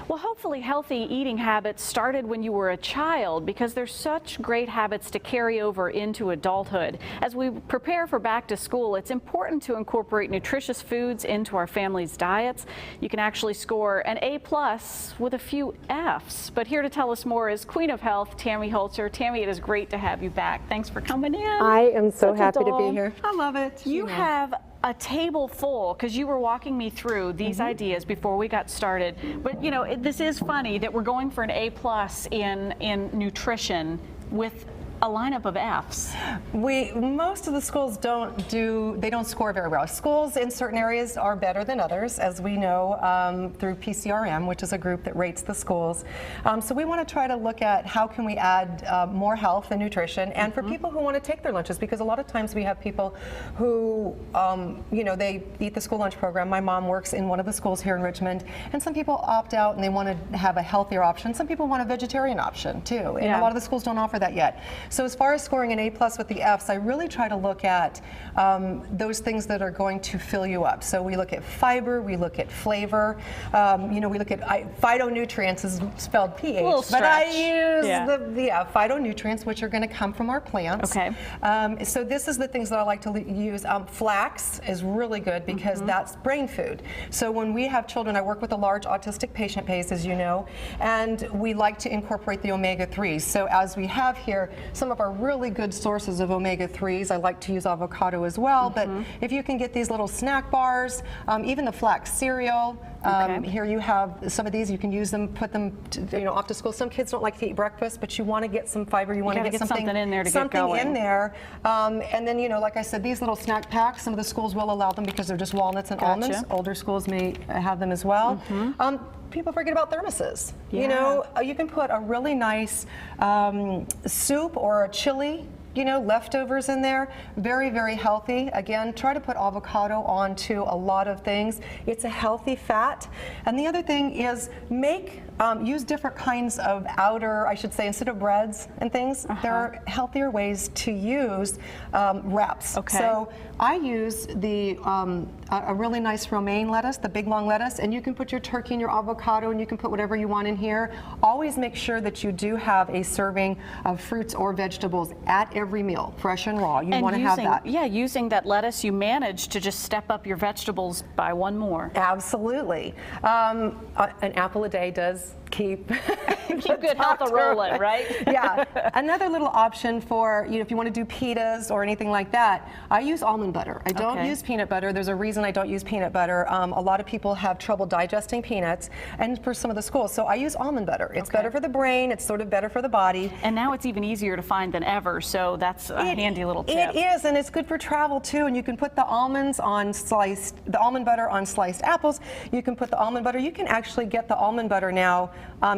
Well, hopefully healthy eating habits started when you were a child, because there's such great habits to carry over into adulthood. As we prepare for back to school, it's important to incorporate nutritious foods into our family's diets. You can actually score an A+ with a few Fs. But here to tell us more is Queen of Health, Tammy Holzer. Tammy, it is great to have you back. Thanks for coming in. I am so Such a happy to doll. be here. I love it. You have a table full, because you were walking me through these ideas before we got started. But you know, this is funny that we're going for an A+ in nutrition with a lineup of Fs. Most of the schools don't score very well. Schools in certain areas are better than others, as we know through PCRM, which is a group that rates the schools. So we want to try to look at how can we add more health and nutrition, and for people who want to take their lunches, because a lot of times we have people who, you know, they eat the school lunch program. My mom works in one of the schools here in Richmond, and some people opt out and they want to have a healthier option. Some people want a vegetarian option too, and a lot of the schools don't offer that yet. So as far as scoring an A+ with the Fs, I really try to look at those things that are going to fill you up. So we look at fiber, we look at flavor, you know, we look at phytonutrients is spelled PH, but I use the phytonutrients, which are going to come from our plants. Okay. So this is the things that I like to use. Flax is really good because that's brain food. So when we have children, I work with a large autistic patient base, as you know, and we like to incorporate the omega-3s. So as we have here, some of our really good sources of omega-3s. I like to use avocado as well, but if you can get these little snack bars, even the flax cereal, here you have some of these. You can use them, put them, you know, off to school. Some kids don't like to eat breakfast, but you want to get some fiber. You want to get something in there to get going. In there, and then, you know, like I said, these little snack packs. Some of the schools will allow them because they're just walnuts and almonds. Older schools may have them as well. People forget about thermoses. You know, you can put a really nice soup or a chili, you know, leftovers in there. Very, very healthy. Again, try to put avocado onto a lot of things. It's a healthy fat. And the other thing is use different kinds of I should say, instead of breads and things, there are healthier ways to use wraps. So I use a really nice romaine lettuce, the big long lettuce, and you can put your turkey and your avocado, and you can put whatever you want in here. Always make sure that you do have a serving of fruits or vegetables at every meal, fresh and raw. You want to have that. Yeah, using that lettuce, you manage to just step up your vegetables by one more. Absolutely. An apple a day does keep good health rolling, right? Yeah. Another little option for, you know, if you want to do pitas or anything like that, I use almond butter. I don't use peanut butter. There's a reason I don't use peanut butter. A lot of people have trouble digesting peanuts, and for some of the schools. So I use almond butter. It's better for the brain. It's sort of better for the body. And now it's even easier to find than ever. So that's a handy little tip. It is, and it's good for travel too. And you can put the almond butter on sliced apples. You can put the almond butter. You can actually get the almond butter now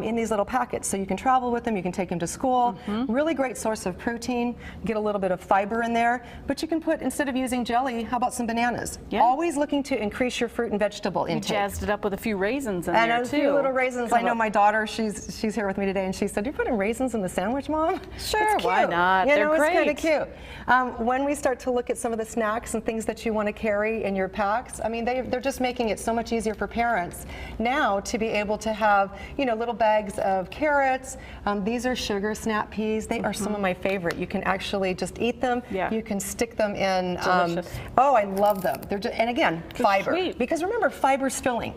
in these little packets, so you can travel with them, you can take them to school. Really great source of protein, get a little bit of fiber in there, but you can put, instead of using jelly, how about some bananas? Always looking to increase your fruit and vegetable intake. You jazzed it up with a few raisins in there too. And a few little raisins. I know my daughter, she's here with me today, and she said, "You're putting raisins in the sandwich, Mom?" Sure, why not? You know, They're great. It's kind of cute. When we start to look at some of the snacks and things that you want to carry in your packs, I mean, they're just making it so much easier for parents now to be able to have, you know, little bags of carrots. These are sugar snap peas. They are some of my favorite. You can actually just eat them. You can stick them in. Delicious. Oh, I love them. They're just, and again, fiber. Sweet. Because remember, fiber's filling.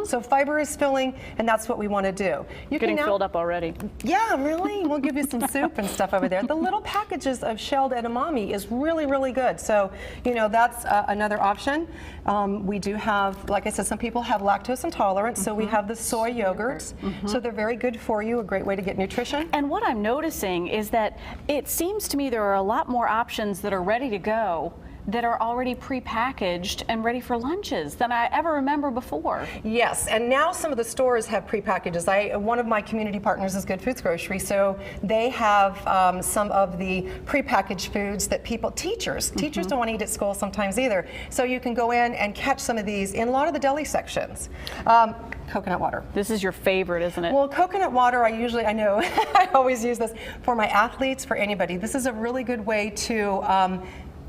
So fiber is filling, and that's what we want to do. You're getting filled up already. Yeah, really? We'll give you some soup and stuff over there. The little packages of shelled edamame is really, really good. So, you know, that's another option. We do have, like I said, some people have lactose intolerance, so we have the soy yogurts. So they're very good for you, a great way to get nutrition. And what I'm noticing is that it seems to me there are a lot more options that are ready to go, that are already pre-packaged and ready for lunches than I ever remember before. Yes, and now some of the stores have pre-packages. One of my community partners is Good Foods Grocery, so they have some of the pre-packaged foods that teachers don't want to eat at school sometimes either. So you can go in and catch some of these in a lot of the deli sections. Coconut water. This is your favorite, isn't it? Well, coconut water, I know, I always use this for my athletes, for anybody. This is a really good way to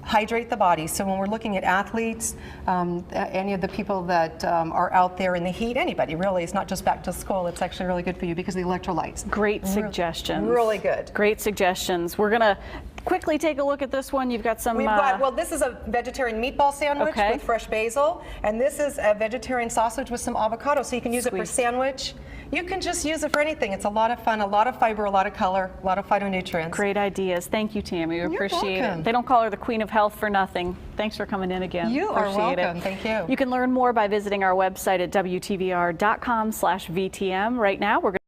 hydrate the body. So when we're looking at athletes, any of the people that are out there in the heat, anybody really, it's not just back to school, it's actually really good for you because of the electrolytes. Great suggestions. Really good. Great suggestions. We're going to quickly take a look at this one. You've got some... well, this is a vegetarian meatball sandwich with fresh basil, and this is a vegetarian sausage with some avocado, so you can use it for sandwich. You can just use it for anything. It's a lot of fun, a lot of fiber, a lot of color, a lot of phytonutrients. Great ideas. Thank you, Tammy. We appreciate welcome. it. They don't call her the Queen of Health for nothing. Thanks for coming in again. You are welcome. Thank you. You can learn more by visiting our website at WTVR.com/VTM. Right now, we're going